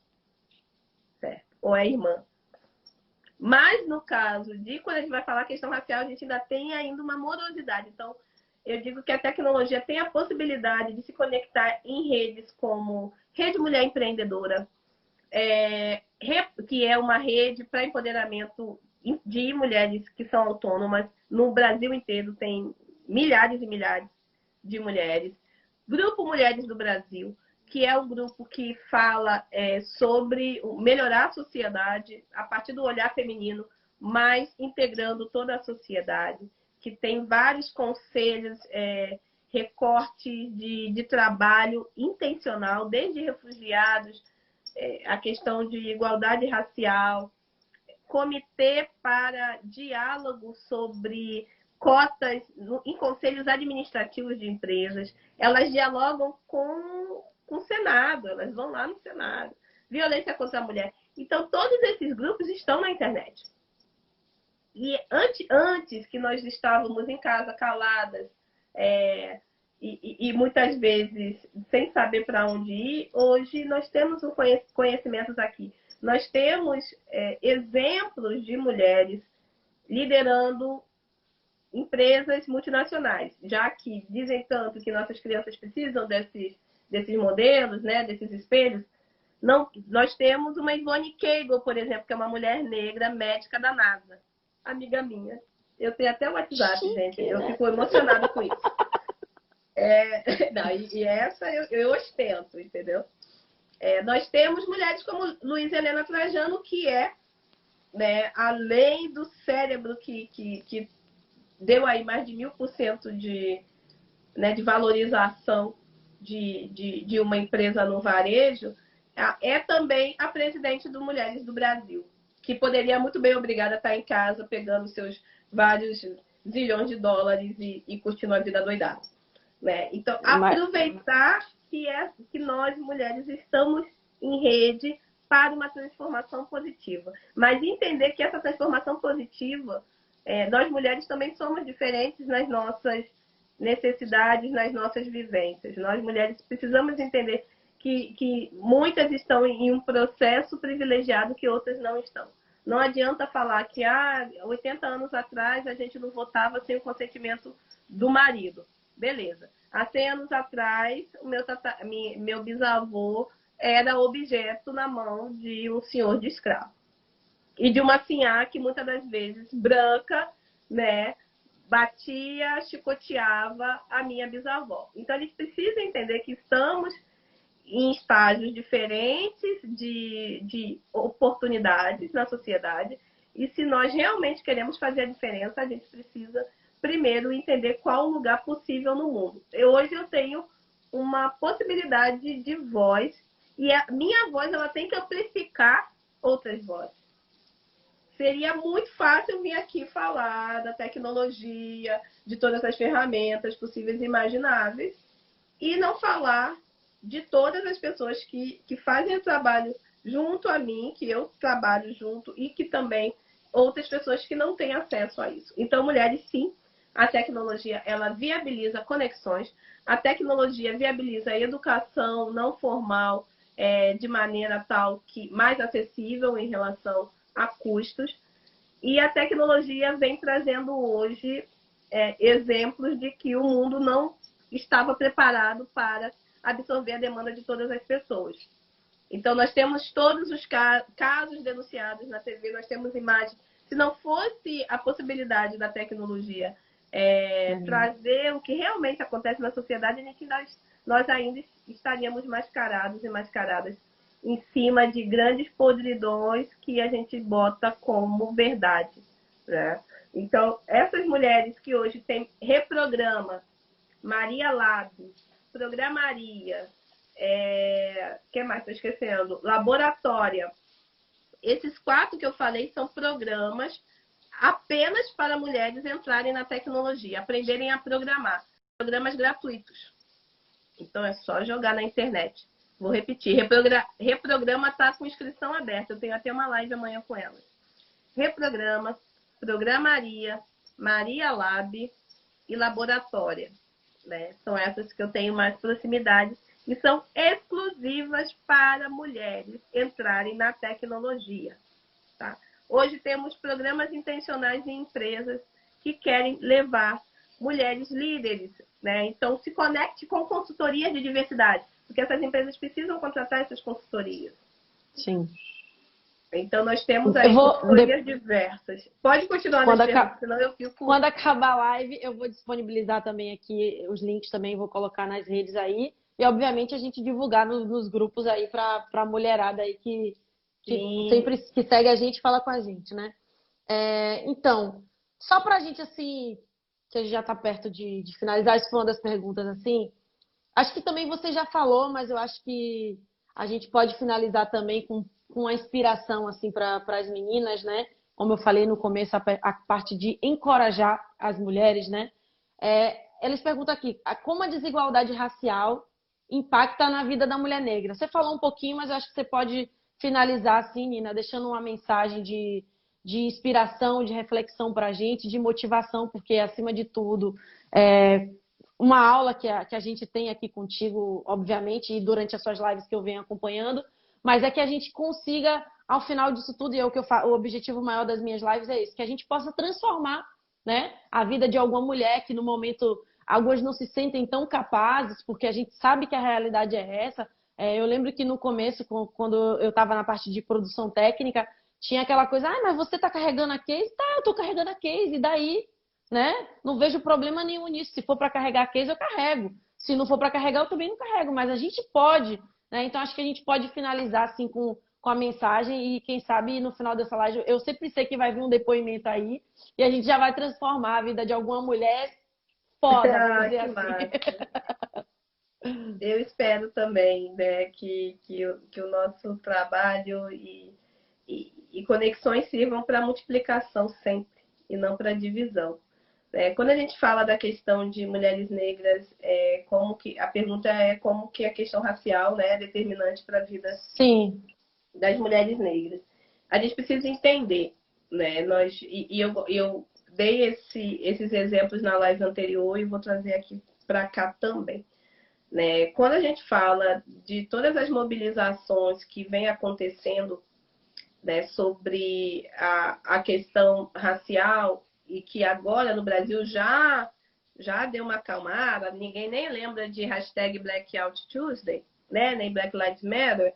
Certo? ou é irmã. Mas no caso de quando a gente vai falar questão racial, a gente ainda tem ainda uma morosidade. Então, eu digo que a tecnologia tem a possibilidade de se conectar em redes como Rede Mulher Empreendedora, que é uma rede para empoderamento de mulheres que são autônomas. No Brasil inteiro tem milhares e milhares de mulheres. Grupo Mulheres do Brasil, que é um grupo que fala sobre melhorar a sociedade a partir do olhar feminino, mas integrando toda a sociedade, que tem vários conselhos, recortes de trabalho intencional, desde refugiados, a questão de igualdade racial, comitê para diálogo sobre cotas em conselhos administrativos de empresas. Elas dialogam com o Senado, elas vão lá no Senado. Violência contra a mulher. Então, todos esses grupos estão na internet. E antes que nós estávamos em casa caladas, e muitas vezes sem saber para onde ir, hoje nós temos conhecimentos aqui. Nós temos exemplos de mulheres liderando empresas multinacionais, já que dizem tanto que nossas crianças precisam desses modelos, né, desses espelhos. Não, nós temos uma Ivone Cable, por exemplo, que é uma mulher negra médica da NASA, amiga minha. Eu tenho até o WhatsApp, Chique, gente. Eu né? fico emocionada com isso. Não, e essa eu ostento, entendeu? Nós temos mulheres como Luísa Helena Trajano, que né, além do cérebro que deu aí mais de 1000% de valorização de uma empresa no varejo, é também a presidente do Mulheres do Brasil, que poderia muito bem obrigada a estar em casa pegando seus vários zilhões de dólares e curtindo a vida doidada. Né? Então, aproveitar que nós, mulheres, estamos em rede para uma transformação positiva. Mas entender que essa transformação positiva, nós mulheres também somos diferentes nas nossas necessidades, nas nossas vivências. Nós mulheres precisamos entender que muitas estão em um processo privilegiado que outras não estão. Não adianta falar que 80 anos atrás a gente não votava sem o consentimento do marido. Beleza. Há 100 anos atrás, o meu bisavô era objeto na mão de um senhor de escravo. E de uma sinhá que muitas das vezes branca, né, batia, chicoteava a minha bisavó. Então, a gente precisa entender que estamos em estágios diferentes de oportunidades na sociedade. E se nós realmente queremos fazer a diferença, a gente precisa primeiro entender qual o lugar possível no mundo. Hoje eu tenho uma possibilidade de voz e a minha voz ela tem que amplificar outras vozes. Seria muito fácil vir aqui falar da tecnologia, de todas as ferramentas possíveis e imagináveis e não falar de todas as pessoas que fazem o trabalho junto a mim, que eu trabalho junto e que também outras pessoas que não têm acesso a isso. Então, mulheres, sim, a tecnologia ela viabiliza conexões, a tecnologia viabiliza a educação não formal de maneira tal que mais acessível em relação a custos, e a tecnologia vem trazendo hoje exemplos de que o mundo não estava preparado para absorver a demanda de todas as pessoas. Então, nós temos todos os casos denunciados na TV, nós temos imagens. Se não fosse a possibilidade da tecnologia trazer o que realmente acontece na sociedade, nós ainda estaríamos mascarados e mascaradas em cima de grandes podridões que a gente bota como verdade. Né? Então, essas mulheres que hoje têm Reprograma, Maria Lab, Programaria, que mais estou esquecendo? Laboratória. Esses 4 que eu falei são programas apenas para mulheres entrarem na tecnologia, aprenderem a programar. Programas gratuitos. Então, é só jogar na internet. Vou repetir. Reprograma está com inscrição aberta. Eu tenho até uma live amanhã com elas. Reprograma, Programaria, Maria Lab e Laboratória. Né? São essas que eu tenho mais proximidade que são exclusivas para mulheres entrarem na tecnologia. Tá? Hoje temos programas intencionais em empresas que querem levar mulheres líderes, né? Então, se conecte com consultorias de diversidade, porque essas empresas precisam contratar essas consultorias. Sim. Então, nós temos aí consultorias diversas. Pode continuar nas perguntas, senão eu fico... Quando acabar a live, eu vou disponibilizar também aqui os links, também vou colocar nas redes aí. E, obviamente, a gente divulgar nos grupos aí para a mulherada aí que sempre que segue a gente fala com a gente, né? Então, só para a gente, assim, que a gente já está perto de finalizar, isso foi uma das perguntas, assim. Acho que também você já falou, mas eu acho que a gente pode finalizar também com uma inspiração, assim, para as meninas, né? Como eu falei no começo, a parte de encorajar as mulheres, né? Eles perguntam aqui, como a desigualdade racial impacta na vida da mulher negra? Você falou um pouquinho, mas eu acho que você pode finalizar assim, Nina, deixando uma mensagem de inspiração, de reflexão para a gente, de motivação, porque, acima de tudo, uma aula que a gente tem aqui contigo, obviamente, e durante as suas lives que eu venho acompanhando, mas é que a gente consiga, ao final disso tudo, e o objetivo maior das minhas lives é isso, que a gente possa transformar, né, a vida de alguma mulher que no momento algumas não se sentem tão capazes, porque a gente sabe que a realidade é essa. Eu lembro que no começo, quando eu estava na parte de produção técnica, tinha aquela coisa, mas você está carregando a case? Tá, eu estou carregando a case, e daí? Né? Não vejo problema nenhum nisso. Se for para carregar a case, eu carrego. Se não for para carregar, eu também não carrego. Mas a gente pode, né? Então, acho que a gente pode finalizar assim com a mensagem e, quem sabe, no final dessa live, eu sempre sei que vai vir um depoimento aí e a gente já vai transformar a vida de alguma mulher foda, vamos dizer assim. Massa. Eu espero também, né, que o nosso trabalho e conexões sirvam para multiplicação sempre e não para divisão. Quando a gente fala da questão de mulheres negras, a pergunta é como que a questão racial, né, é determinante para a vida das mulheres negras. A gente precisa entender, né? Eu dei esses exemplos na live anterior e vou trazer aqui para cá também. Né? Quando a gente fala de todas as mobilizações que vem acontecendo, né, sobre a questão racial, e que agora no Brasil já deu uma acalmada, ninguém nem lembra de hashtag Blackout Tuesday, né, nem Black Lives Matter,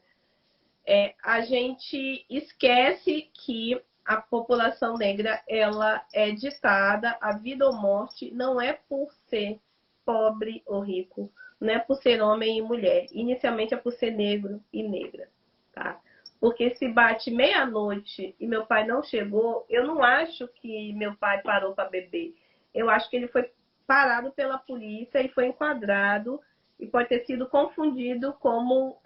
a gente esquece que a população negra ela é ditada, a vida ou morte não é por ser pobre ou rico, não é por ser homem e mulher, inicialmente é por ser negro e negra, tá? Porque se bate meia-noite e meu pai não chegou, eu não acho que meu pai parou para beber. Eu acho que ele foi parado pela polícia e foi enquadrado e pode ter sido confundido como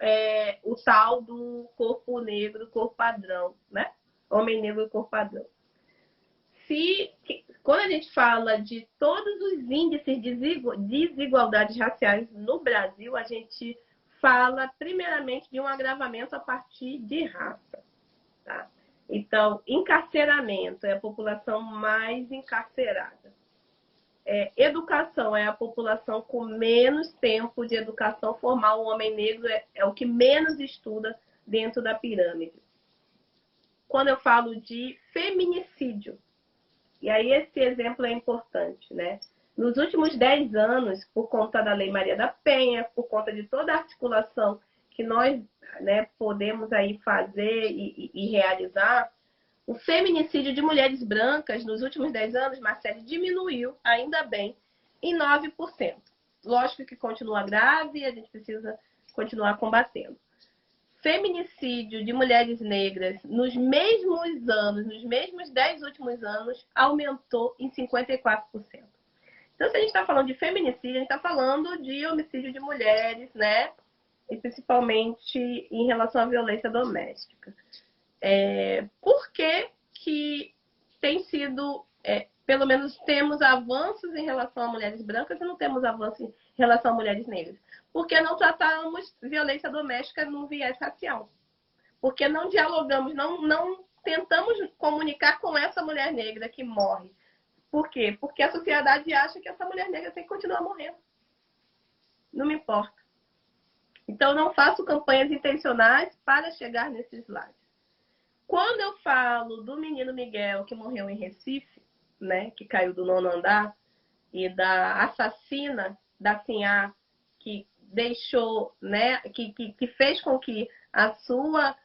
o tal do corpo negro, corpo padrão, né? Homem negro, corpo padrão. Quando a gente fala de todos os índices de desigualdades raciais no Brasil, a gente fala primeiramente de um agravamento a partir de raça. Tá? Então, encarceramento é a população mais encarcerada. Educação é a população com menos tempo de educação formal. O homem negro é o que menos estuda dentro da pirâmide. Quando eu falo de feminicídio, e aí esse exemplo é importante, né? Nos últimos 10 anos, por conta da Lei Maria da Penha, por conta de toda a articulação que nós, né, podemos aí fazer e realizar, o feminicídio de mulheres brancas nos últimos 10 anos, Marcele, diminuiu, ainda bem, em 9%. Lógico que continua grave e a gente precisa continuar combatendo. Feminicídio de mulheres negras nos mesmos anos, nos mesmos 10 últimos anos, aumentou em 54%. Então, se a gente está falando de feminicídio, a gente está falando de homicídio de mulheres, né? E principalmente em relação à violência doméstica. Por que tem sido, pelo menos temos avanços em relação a mulheres brancas e não temos avanços em relação a mulheres negras? Porque não tratamos violência doméstica num viés racial. Porque não dialogamos, não tentamos comunicar com essa mulher negra que morre. Por quê? Porque a sociedade acha que essa mulher negra tem que continuar morrendo. Não me importa. Então, não faço campanhas intencionais para chegar nesses lares. Quando eu falo do menino Miguel, que morreu em Recife, né, que caiu do 9º andar, e da assassina da Sinhá, que deixou, né, que fez com que a sua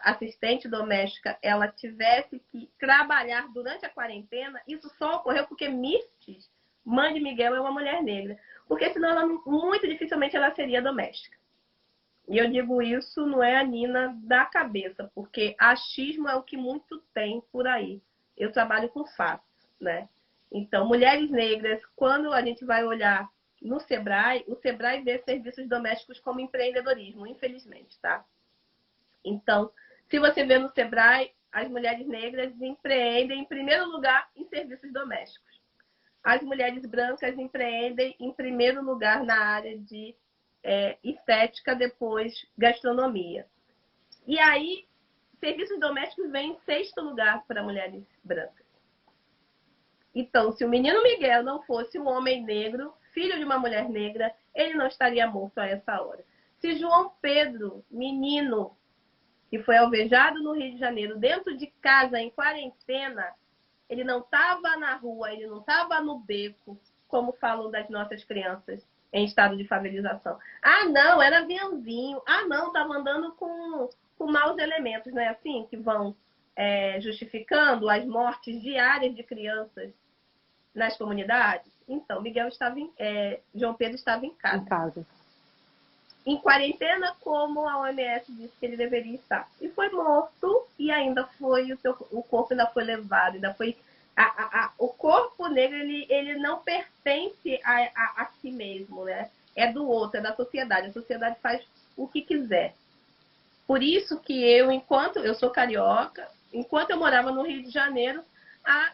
assistente doméstica ela tivesse que trabalhar durante a quarentena, isso só ocorreu porque Mirtes, mãe de Miguel, é uma mulher negra. Porque senão, ela, muito dificilmente, ela seria doméstica. E eu digo isso, não é a Nina da cabeça, porque achismo é o que muito tem por aí. Eu trabalho com fatos, né? Então, mulheres negras, quando a gente vai olhar no Sebrae, o Sebrae vê serviços domésticos como empreendedorismo, infelizmente, tá? Então, se você vê no Sebrae, as mulheres negras empreendem, em primeiro lugar, em serviços domésticos. As mulheres brancas empreendem, em primeiro lugar, na área de estética, depois gastronomia. E aí, serviços domésticos vem em 6º lugar para mulheres brancas. Então, se o menino Miguel não fosse um homem negro, filho de uma mulher negra, ele não estaria morto a essa hora. Se João Pedro, menino, que foi alvejado no Rio de Janeiro, dentro de casa, em quarentena, ele não estava na rua, ele não estava no beco, como falam das nossas crianças em estado de favelização. Ah, não, era aviãozinho. Ah, não, estava andando com maus elementos, não é assim que vão justificando as mortes diárias de crianças nas comunidades? Então, João Pedro estava em casa. Em casa. Em quarentena, como a OMS disse que ele deveria estar. E foi morto, e ainda foi, o corpo ainda foi levado, ainda foi... o corpo negro, ele não pertence a si mesmo, né? É do outro, é da sociedade. A sociedade faz o que quiser. Por isso que enquanto eu sou carioca, enquanto eu morava no Rio de Janeiro,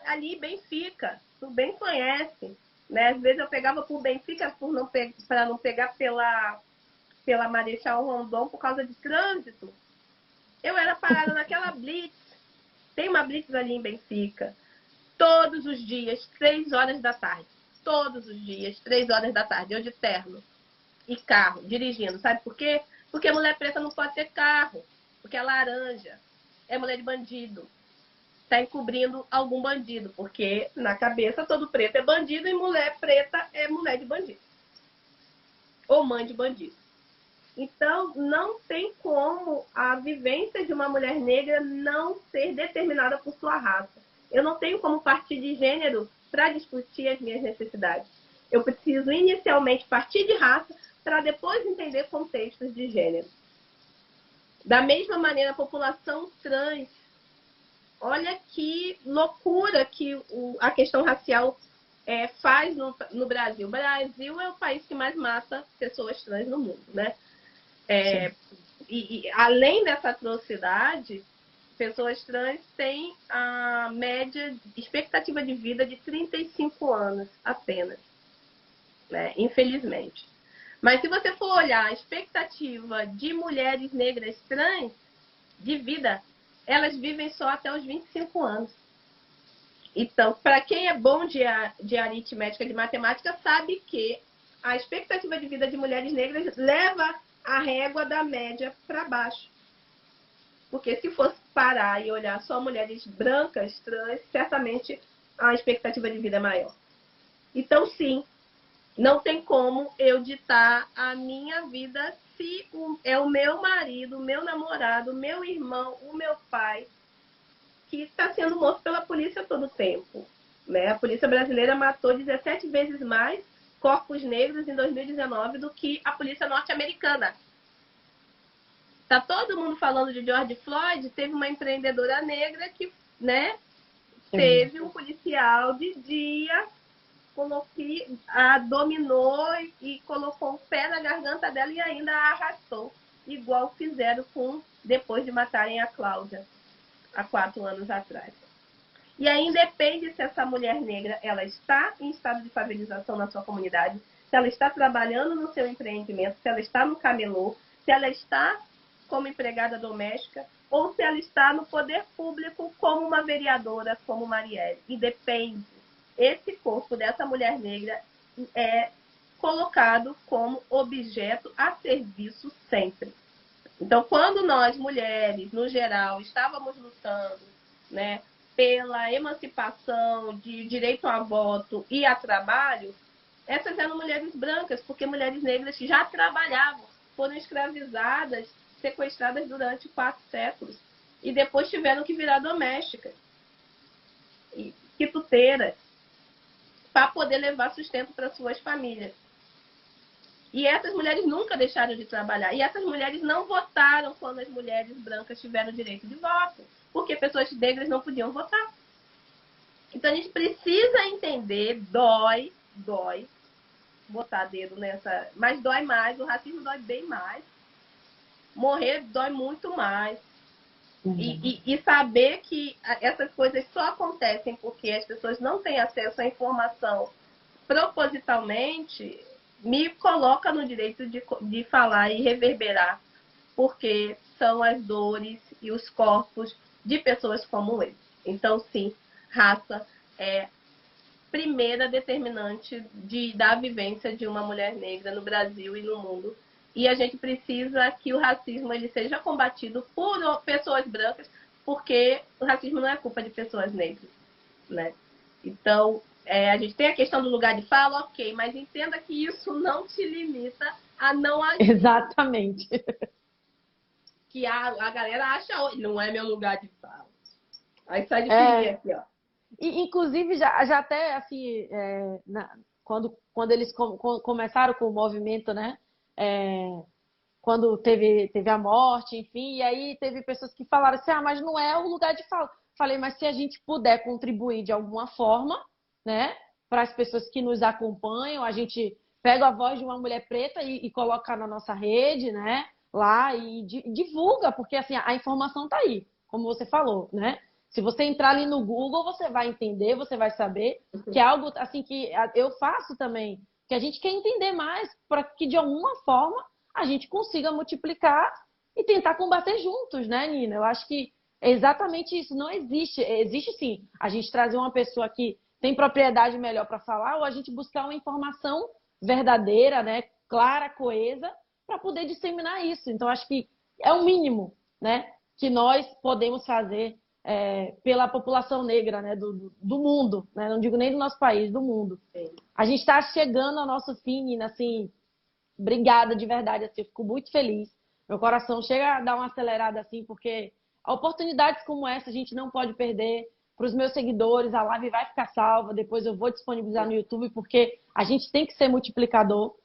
ali Benfica, tu bem conhece, né? Às vezes eu pegava por Benfica para não pegar pela Marechal Rondon por causa de trânsito. Eu era parada naquela blitz. Tem uma blitz ali em Benfica. Todos os dias, 3 horas da tarde. Todos os dias, 3 horas da tarde. Eu de terno e carro, dirigindo. Sabe por quê? Porque mulher preta não pode ter carro. Porque é laranja. É mulher de bandido. Está encobrindo algum bandido. Porque na cabeça todo preto é bandido e mulher preta é mulher de bandido. Ou mãe de bandido. Então, não tem como a vivência de uma mulher negra não ser determinada por sua raça. Eu não tenho como partir de gênero para discutir as minhas necessidades. Eu preciso inicialmente partir de raça para depois entender contextos de gênero. Da mesma maneira, a população trans, olha que loucura que a questão racial faz no Brasil. O Brasil é o país que mais mata pessoas trans no mundo, né? E além dessa atrocidade, pessoas trans têm a média expectativa de vida de 35 anos apenas, né? Infelizmente. Mas se você for olhar a expectativa de mulheres negras trans de vida, elas vivem só até os 25 anos. Então, para quem é bom de aritmética, de matemática, sabe que a expectativa de vida de mulheres negras leva a régua da média para baixo. Porque se fosse parar e olhar só mulheres brancas, trans, certamente a expectativa de vida é maior. Então, sim, não tem como eu ditar a minha vida se é o meu marido, o meu namorado, o meu irmão, o meu pai, que está sendo morto pela polícia todo o tempo. Né? A polícia brasileira matou 17 vezes mais corpos negros em 2019 do que a polícia norte-americana. Tá todo mundo falando de George Floyd, teve uma empreendedora negra que, né, teve um policial de dia, dominou e colocou o pé na garganta dela e ainda a arrastou, igual fizeram depois de matarem a Cláudia, há 4 anos atrás. E aí independe se essa mulher negra ela está em estado de favelização na sua comunidade, se ela está trabalhando no seu empreendimento, se ela está no camelô, se ela está como empregada doméstica ou se ela está no poder público como uma vereadora, como Marielle. E depende. Esse corpo dessa mulher negra colocado como objeto a serviço sempre. Então, quando nós, mulheres, no geral, estávamos lutando, né, pela emancipação de direito a voto e a trabalho, essas eram mulheres brancas, porque mulheres negras que já trabalhavam, foram escravizadas, sequestradas durante 4 séculos, e depois tiveram que virar domésticas, quituteiras, para poder levar sustento para suas famílias. E essas mulheres nunca deixaram de trabalhar. E essas mulheres não votaram quando as mulheres brancas tiveram direito de voto, porque pessoas negras não podiam votar. Então a gente precisa entender, dói, botar dedo nessa, mas dói mais, o racismo dói bem mais. Morrer dói muito mais. E saber que essas coisas só acontecem porque as pessoas não têm acesso à informação propositalmente, me coloca no direito de falar e reverberar, porque são as dores e os corpos de pessoas como eu. Então, sim, raça é primeira determinante da vivência de uma mulher negra no Brasil e no mundo. E a gente precisa que o racismo ele seja combatido por pessoas brancas, porque o racismo não é culpa de pessoas negras, né? Então, a gente tem a questão do lugar de fala, ok, mas entenda que isso não te limita a não agir. Exatamente. Que a galera acha, não é meu lugar de fala. Aí sai de fininha aqui, ó. E, inclusive, já até, assim, quando eles começaram com o movimento, né? Quando teve a morte, enfim, e aí teve pessoas que falaram assim, mas não é o lugar de fala. Falei, mas se a gente puder contribuir de alguma forma, né? Para as pessoas que nos acompanham, a gente pega a voz de uma mulher preta e coloca na nossa rede, né? Lá e divulga, porque assim, a informação tá aí, como você falou, né? Se você entrar ali no Google, você vai entender, você vai saber, que é algo assim que eu faço também, que a gente quer entender mais para que de alguma forma a gente consiga multiplicar e tentar combater juntos, né, Nina? Eu acho que é exatamente isso. Não existe. Existe sim a gente trazer uma pessoa que tem propriedade melhor para falar ou a gente buscar uma informação verdadeira, né, clara, coesa, para poder disseminar isso. Então, acho que é o mínimo, né, que nós podemos fazer pela população negra, né, do mundo, né? Não digo nem do nosso país, do mundo. Sim. A gente está chegando ao nosso fim, Nina, assim, obrigada de verdade, assim, eu fico muito feliz. Meu coração chega a dar uma acelerada assim, porque oportunidades como essa a gente não pode perder. Para os meus seguidores, a live vai ficar salva, depois eu vou disponibilizar no YouTube, porque a gente tem que ser multiplicador.